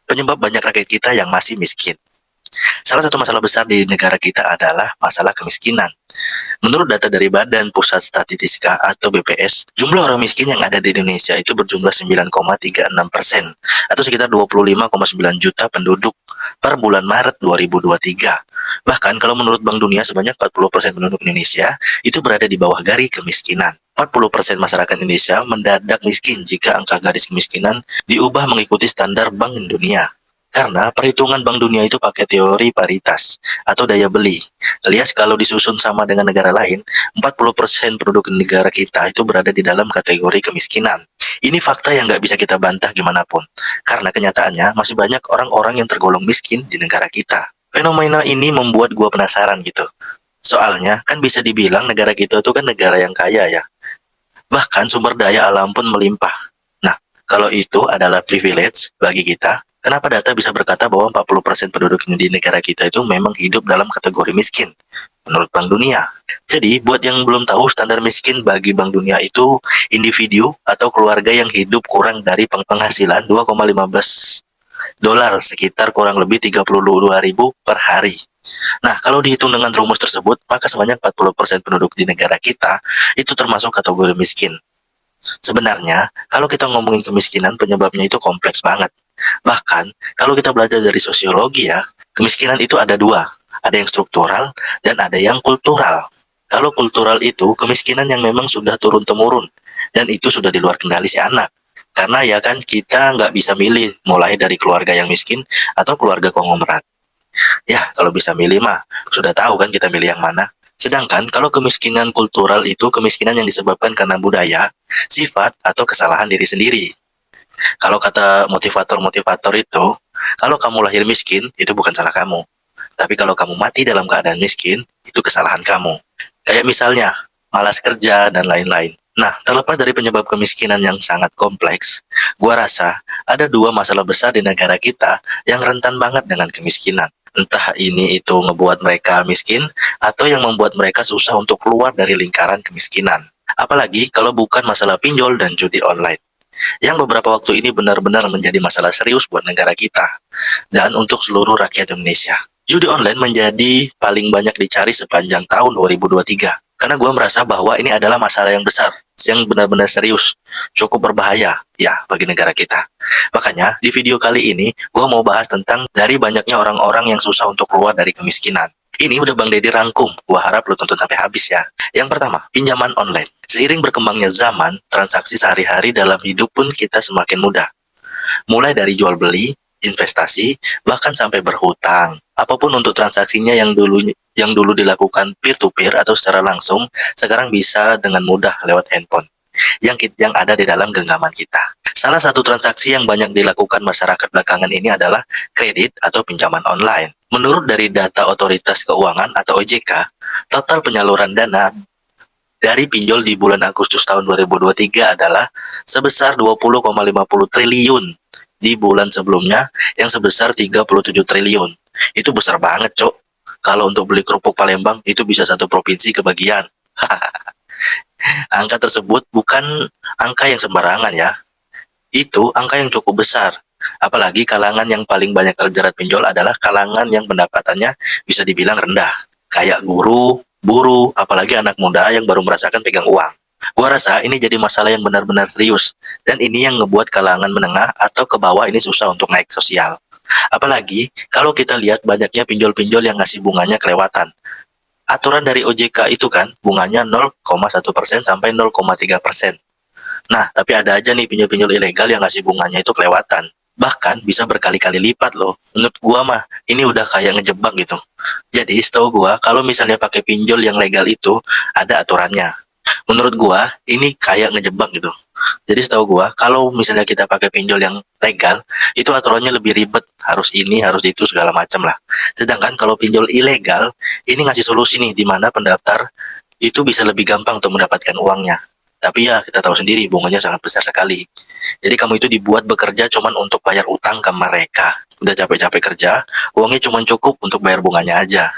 penyebab banyak rakyat kita yang masih miskin. Salah satu masalah besar di negara kita adalah masalah kemiskinan. Menurut data dari Badan Pusat Statistika atau BPS, jumlah orang miskin yang ada di Indonesia itu berjumlah 9,36% atau sekitar 25,9 juta penduduk per bulan Maret 2023. Bahkan kalau menurut Bank Dunia sebanyak 40% penduduk Indonesia itu berada di bawah garis kemiskinan. 40% masyarakat Indonesia mendadak miskin jika angka garis kemiskinan diubah mengikuti standar Bank Dunia. Karena perhitungan Bank Dunia itu pakai teori paritas atau daya beli. Alias kalau disusun sama dengan negara lain, 40% penduduk negara kita itu berada di dalam kategori kemiskinan. Ini fakta yang nggak bisa kita bantah gimana pun. Karena kenyataannya masih banyak orang-orang yang tergolong miskin di negara kita. Fenomena ini membuat gua penasaran gitu. Soalnya kan bisa dibilang negara kita itu kan negara yang kaya ya. Bahkan sumber daya alam pun melimpah. Nah, kalau itu adalah privilege bagi kita, kenapa data bisa berkata bahwa 40% penduduk di negara kita itu memang hidup dalam kategori miskin, menurut Bank Dunia? Jadi, buat yang belum tahu, standar miskin bagi Bank Dunia itu individu atau keluarga yang hidup kurang dari penghasilan 2,15 dolar, sekitar kurang lebih 32.000 per hari. Nah, kalau dihitung dengan rumus tersebut, maka sebanyak 40% penduduk di negara kita itu termasuk kategori miskin. Sebenarnya, kalau kita ngomongin kemiskinan, penyebabnya itu kompleks banget. Bahkan, kalau kita belajar dari sosiologi ya, kemiskinan itu ada dua. Ada yang struktural dan ada yang kultural. Kalau kultural itu, kemiskinan yang memang sudah turun-temurun. Dan itu sudah di luar kendali si anak. Karena ya kan, kita nggak bisa milih mulai dari keluarga yang miskin atau keluarga konglomerat. Ya, kalau bisa milih mah, sudah tahu kan kita milih yang mana. Sedangkan kalau kemiskinan kultural itu kemiskinan yang disebabkan karena budaya, sifat, atau kesalahan diri sendiri. Kalau kata motivator-motivator itu, kalau kamu lahir miskin, itu bukan salah kamu. Tapi kalau kamu mati dalam keadaan miskin, itu kesalahan kamu. Kayak misalnya, malas kerja dan lain-lain. Nah, terlepas dari penyebab kemiskinan yang sangat kompleks, gua rasa ada dua masalah besar di negara kita yang rentan banget dengan kemiskinan. Entah ini itu ngebuat mereka miskin, atau yang membuat mereka susah untuk keluar dari lingkaran kemiskinan. Apalagi kalau bukan masalah pinjol dan judi online, yang beberapa waktu ini benar-benar menjadi masalah serius buat negara kita, dan untuk seluruh rakyat Indonesia. Judi online menjadi paling banyak dicari sepanjang tahun 2023. Karena gue merasa bahwa ini adalah masalah yang besar, yang benar-benar serius, cukup berbahaya, ya, bagi negara kita. Makanya, di video kali ini, gue mau bahas tentang dari banyaknya orang-orang yang susah untuk keluar dari kemiskinan. Ini udah Bang Deddy rangkum, gue harap lo tonton sampai habis ya. Yang pertama, pinjaman online. Seiring berkembangnya zaman, transaksi sehari-hari dalam hidup pun kita semakin mudah. Mulai dari jual beli, investasi, bahkan sampai berhutang. Apapun untuk transaksinya yang dulu dilakukan peer-to-peer atau secara langsung, sekarang bisa dengan mudah lewat handphone yang ada di dalam genggaman kita. Salah satu transaksi yang banyak dilakukan masyarakat belakangan ini adalah kredit atau pinjaman online. Menurut dari data Otoritas Keuangan atau OJK, total penyaluran dana dari pinjol di bulan Agustus tahun 2023 adalah sebesar 20,50 triliun. Di bulan sebelumnya yang sebesar 37 triliun. Itu besar banget, Cok. Kalau untuk beli kerupuk Palembang itu bisa satu provinsi kebagian. Angka tersebut bukan angka yang sembarangan ya. Itu angka yang cukup besar. Apalagi kalangan yang paling banyak terjerat pinjol adalah kalangan yang pendapatannya bisa dibilang rendah. Kayak guru, buruh, apalagi anak muda yang baru merasakan pegang uang. Gua rasa ini jadi masalah yang benar-benar serius. Dan ini yang ngebuat kalangan menengah atau ke bawah ini susah untuk naik sosial. Apalagi kalau kita lihat banyaknya pinjol-pinjol yang ngasih bunganya kelewatan. Aturan dari OJK itu kan bunganya 0,1% sampai 0,3%. Nah, tapi ada aja nih pinjol-pinjol ilegal yang ngasih bunganya itu kelewatan. Bahkan bisa berkali-kali lipat loh. Menurut gua mah, ini udah kayak ngejebak gitu. Jadi, setahu gua, kalau misalnya pakai pinjol yang legal itu, ada aturannya. Menurut gua, ini kayak ngejebak gitu. Jadi setahu gua, kalau misalnya kita pakai pinjol yang legal, itu aturannya lebih ribet. Harus ini, harus itu, segala macam lah. Sedangkan kalau pinjol ilegal, ini ngasih solusi nih, di mana pendaftar itu bisa lebih gampang untuk mendapatkan uangnya. Tapi ya, kita tahu sendiri, bunganya sangat besar sekali. Jadi kamu itu dibuat bekerja cuman untuk bayar utang ke mereka. Udah capek-capek kerja, uangnya cuman cukup untuk bayar bunganya aja.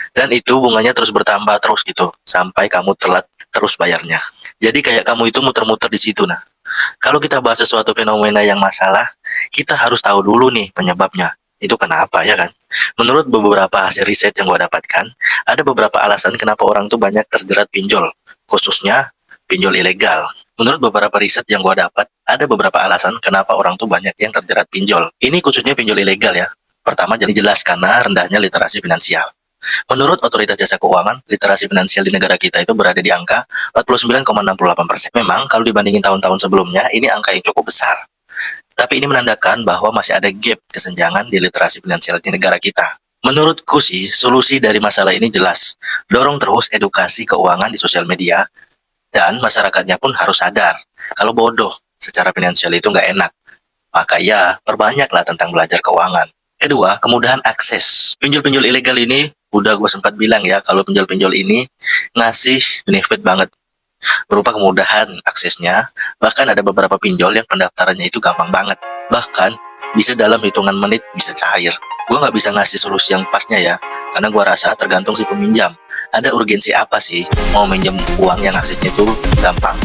Dan itu bunganya terus bertambah terus gitu, sampai kamu telat terus bayarnya. Jadi kayak kamu itu muter-muter di situ nah. Kalau kita bahas sesuatu fenomena yang masalah, kita harus tahu dulu nih penyebabnya. Itu kenapa ya kan? Menurut beberapa hasil riset yang gua dapatkan, ada beberapa alasan kenapa orang tuh banyak terjerat pinjol, khususnya pinjol ilegal. Menurut beberapa riset yang gua dapat, ada beberapa alasan kenapa orang tuh banyak yang terjerat pinjol. Ini khususnya pinjol ilegal ya. Pertama, jadi jelas karena rendahnya literasi finansial. Menurut Otoritas Jasa Keuangan, literasi finansial di negara kita itu berada di angka 49,68%. Memang kalau dibandingin tahun-tahun sebelumnya, ini angka yang cukup besar. Tapi ini menandakan bahwa masih ada gap kesenjangan di literasi finansial di negara kita. Menurutku sih, solusi dari masalah ini jelas. Dorong terus edukasi keuangan di sosial media, dan masyarakatnya pun harus sadar kalau bodoh secara finansial itu nggak enak. Maka ya, perbanyaklah tentang belajar keuangan. Kedua, kemudahan akses. Pinjol-pinjol ilegal ini, udah gue sempat bilang ya, kalau pinjol-pinjol ini ngasih benefit banget. Berupa kemudahan aksesnya, bahkan ada beberapa pinjol yang pendaftarannya itu gampang banget. Bahkan, bisa dalam hitungan menit bisa cair. Gue nggak bisa ngasih solusi yang pasnya ya, karena gue rasa tergantung si peminjam. Ada urgensi apa sih mau minjem uang yang aksesnya itu gampang?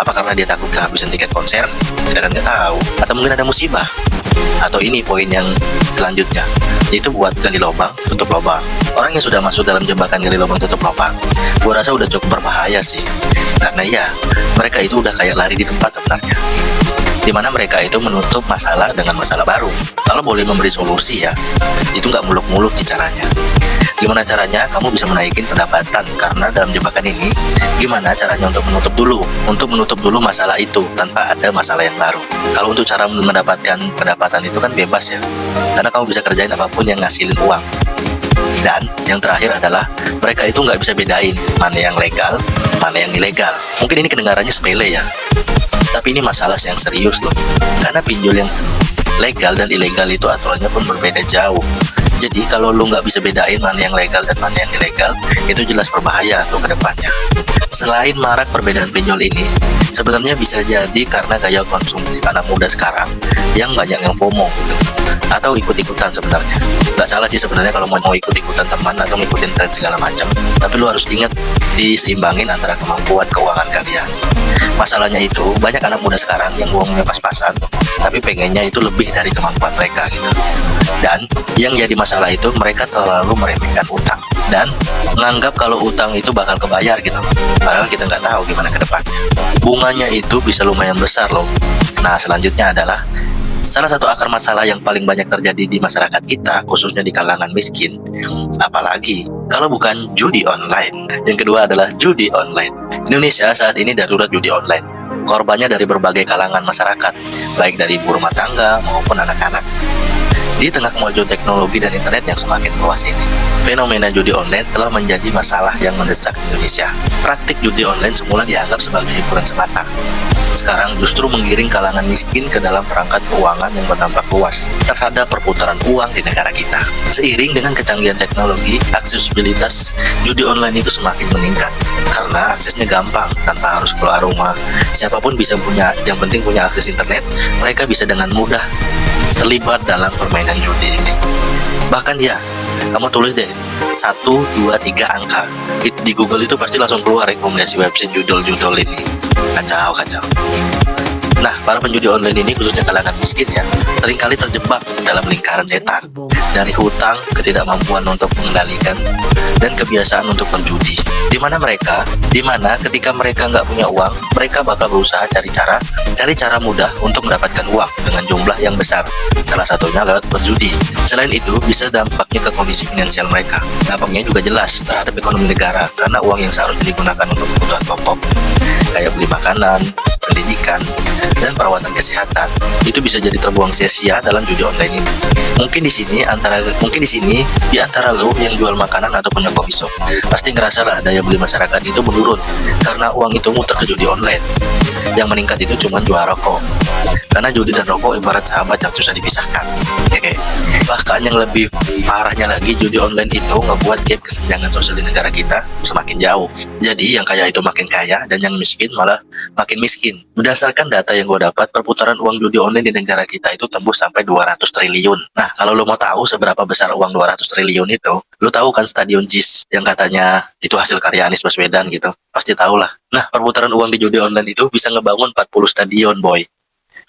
Apa karena dia takut kehabisan tiket konser? Kita kan nggak tahu. Atau mungkin ada musibah? Atau ini poin yang selanjutnya, yaitu buat gali lubang, tutup lubang. Orang yang sudah masuk dalam jebakan gali lubang, tutup lubang, gue rasa udah cukup berbahaya sih. Karena ya, mereka itu udah kayak lari di tempat sebenarnya. Dimana mereka itu menutup masalah dengan masalah baru. Kalau boleh memberi solusi ya, itu nggak muluk-muluk sih caranya. Gimana caranya kamu bisa menaikin pendapatan? Karena dalam jebakan ini, gimana caranya untuk menutup dulu masalah itu tanpa ada masalah yang baru. Kalau untuk cara mendapatkan pendapatan itu kan bebas ya, karena kamu bisa kerjain apapun yang ngasilin uang. Dan yang terakhir adalah mereka itu nggak bisa bedain mana yang legal, mana yang ilegal. Mungkin ini kedengarannya sepele ya, tapi ini masalah yang serius loh. Karena pinjol yang legal dan ilegal itu aturannya pun berbeda jauh. Jadi kalau lu nggak bisa bedain mana yang legal dan mana yang ilegal, itu jelas berbahaya untuk kedepannya. Selain marak perbedaan pinjol ini, sebenarnya bisa jadi karena gaya konsumsi anak muda sekarang yang banyak yang FOMO gitu, atau ikut-ikutan sebenarnya. Nggak salah sih sebenarnya kalau mau ikut-ikutan teman atau ngikutin tren segala macam, tapi lu harus ingat diseimbangin antara kemampuan keuangan kalian. Masalahnya itu banyak anak muda sekarang yang uangnya pas-pasan, tapi pengennya itu lebih dari kemampuan mereka gitu. Dan yang jadi masalah itu mereka terlalu meremehkan utang dan menganggap kalau utang itu bakal kebayar gitu. Padahal kita nggak tahu gimana ke depannya. Bunganya itu bisa lumayan besar loh. Nah, selanjutnya adalah salah satu akar masalah yang paling banyak terjadi di masyarakat kita, khususnya di kalangan miskin. Apalagi kalau bukan judi online. Yang kedua adalah judi online. Indonesia saat ini darurat judi online. Korbannya dari berbagai kalangan masyarakat, baik dari ibu rumah tangga maupun anak-anak. Di tengah kemajuan teknologi dan internet yang semakin luas ini, fenomena judi online telah menjadi masalah yang mendesak Indonesia. Praktik judi online semula dianggap sebagai hiburan semata. Sekarang justru menggiring kalangan miskin ke dalam perangkat keuangan yang berdampak luas terhadap perputaran uang di negara kita. Seiring dengan kecanggihan teknologi, aksesibilitas judi online itu semakin meningkat karena aksesnya gampang tanpa harus keluar rumah. Siapapun bisa punya, yang penting punya akses internet, mereka bisa dengan mudah terlibat dalam permainan judi ini. Bahkan ya, kamu tulis deh 1, 2, 3 angka di Google itu pasti langsung keluar rekomendasi website judul-judul ini. Kacau. Nah, para penjudi online ini khususnya kalangan miskin ya, seringkali terjebak dalam lingkaran setan. Dari hutang, ketidakmampuan untuk mengendalikan, dan kebiasaan untuk berjudi. Di mana ketika mereka nggak punya uang, mereka bakal berusaha cari cara mudah untuk mendapatkan uang dengan jumlah yang besar. Salah satunya lewat berjudi. Selain itu, bisa dampaknya ke kondisi finansial mereka. Dampaknya juga jelas terhadap ekonomi negara, karena uang yang seharusnya digunakan untuk kebutuhan pokok, kayak beli makanan, pendidikan, dan perawatan kesehatan, itu bisa jadi terbuang sia-sia dalam judi online ini. Mungkin di sini di antara lo yang jual makanan atau punya coffee shop, pasti ngerasa lah daya beli masyarakat itu menurun karena uang itu muter ke judi online. Yang meningkat itu cuma jual rokok. Karena judi dan rokok ibarat sahabat yang susah dipisahkan. Hehe. Bahkan yang lebih parahnya lagi, judi online itu ngebuat gap kesenjangan sosial di negara kita semakin jauh. Jadi yang kaya itu makin kaya dan yang miskin malah makin miskin. Berdasarkan data yang gue dapat, perputaran uang judi online di negara kita itu tembus sampai 200 triliun. Nah, kalau lo mau tahu seberapa besar uang 200 triliun itu, lo tahu kan Stadion JIS yang katanya itu hasil karya Anies Baswedan gitu. Pasti tahu lah. Nah, perputaran uang di judi online itu bisa ngebangun 40 stadion, boy.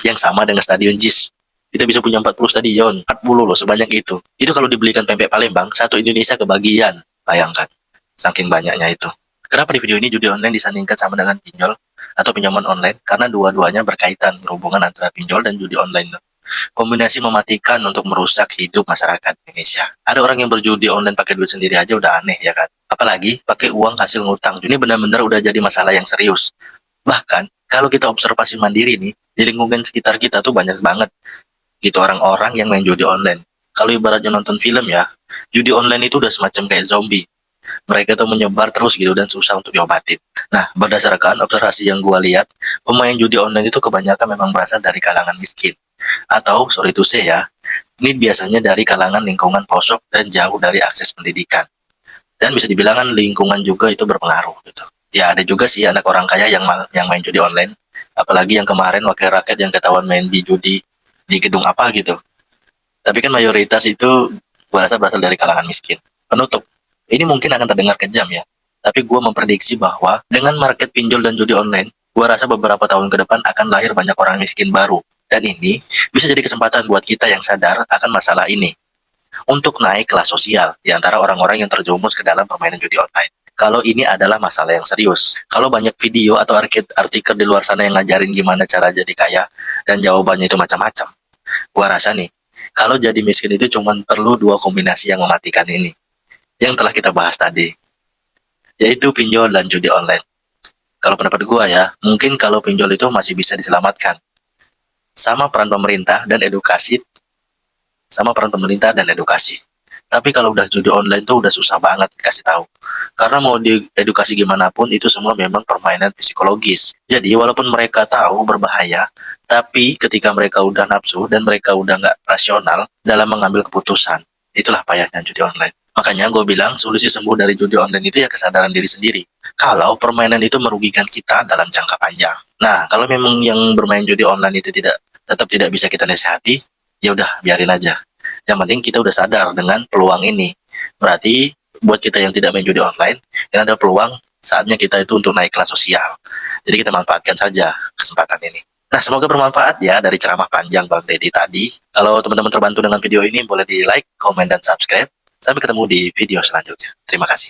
Yang sama dengan Stadion JIS. Kita bisa punya 40 stadion, 40 loh, sebanyak itu. Itu kalau dibelikan pempek Palembang, satu Indonesia kebagian. Bayangkan, saking banyaknya itu. Kenapa di video ini judi online disandingkan sama dengan pinjol atau pinjaman online? Karena dua-duanya berkaitan, berhubungan antara pinjol dan judi online. Kombinasi mematikan untuk merusak hidup masyarakat Indonesia. Ada orang yang berjudi online pakai duit sendiri aja udah aneh ya kan? Apalagi pakai uang hasil ngutang. Ini benar-benar udah jadi masalah yang serius. Bahkan, kalau kita observasi mandiri nih, di lingkungan sekitar kita tuh banyak banget gitu orang-orang yang main judi online. Kalau ibaratnya nonton film ya, judi online itu udah semacam kayak zombie. Mereka tuh menyebar terus gitu dan susah untuk diobatin. Nah, berdasarkan observasi yang gua lihat, pemain judi online itu kebanyakan memang berasal dari kalangan miskin. Atau, sorry to say ya, ini biasanya dari kalangan lingkungan pelosok dan jauh dari akses pendidikan. Dan bisa dibilang kan lingkungan juga itu berpengaruh gitu. Ya ada juga sih anak orang kaya yang main judi online. Apalagi yang kemarin wakil rakyat yang ketahuan main di judi di gedung apa gitu. Tapi kan mayoritas itu berasal dari kalangan miskin. Penutup, ini mungkin akan terdengar kejam ya. Tapi gue memprediksi bahwa dengan market pinjol dan judi online, gue rasa beberapa tahun ke depan akan lahir banyak orang miskin baru. Dan ini bisa jadi kesempatan buat kita yang sadar akan masalah ini untuk naik kelas sosial di antara orang-orang yang terjerumus ke dalam permainan judi online. Kalau ini adalah masalah yang serius. Kalau banyak video atau artikel di luar sana yang ngajarin gimana cara jadi kaya dan jawabannya itu macam-macam, gua rasa nih, kalau jadi miskin itu cuma perlu dua kombinasi yang mematikan ini, yang telah kita bahas tadi, yaitu pinjol dan judi online. Kalau pendapat gua ya, mungkin kalau pinjol itu masih bisa diselamatkan, sama peran pemerintah dan edukasi, Tapi kalau udah judi online tuh udah susah banget dikasih tahu. Karena mau diedukasi gimana pun itu semua memang permainan psikologis. Jadi walaupun mereka tahu berbahaya, tapi ketika mereka udah nafsu dan mereka udah nggak rasional dalam mengambil keputusan, itulah payahnya judi online. Makanya gue bilang solusi sembuh dari judi online itu ya kesadaran diri sendiri. Kalau permainan itu merugikan kita dalam jangka panjang. Nah, kalau memang yang bermain judi online itu tetap tidak bisa kita nasihati, ya udah biarin aja. Yang penting kita udah sadar dengan peluang ini. Berarti buat kita yang tidak main judi online, ini ada peluang saatnya kita itu untuk naik kelas sosial. Jadi kita manfaatkan saja kesempatan ini. Nah, semoga bermanfaat ya dari ceramah panjang Bang Deddy tadi. Kalau teman-teman terbantu dengan video ini, boleh di like, komen, dan subscribe. Sampai ketemu di video selanjutnya. Terima kasih.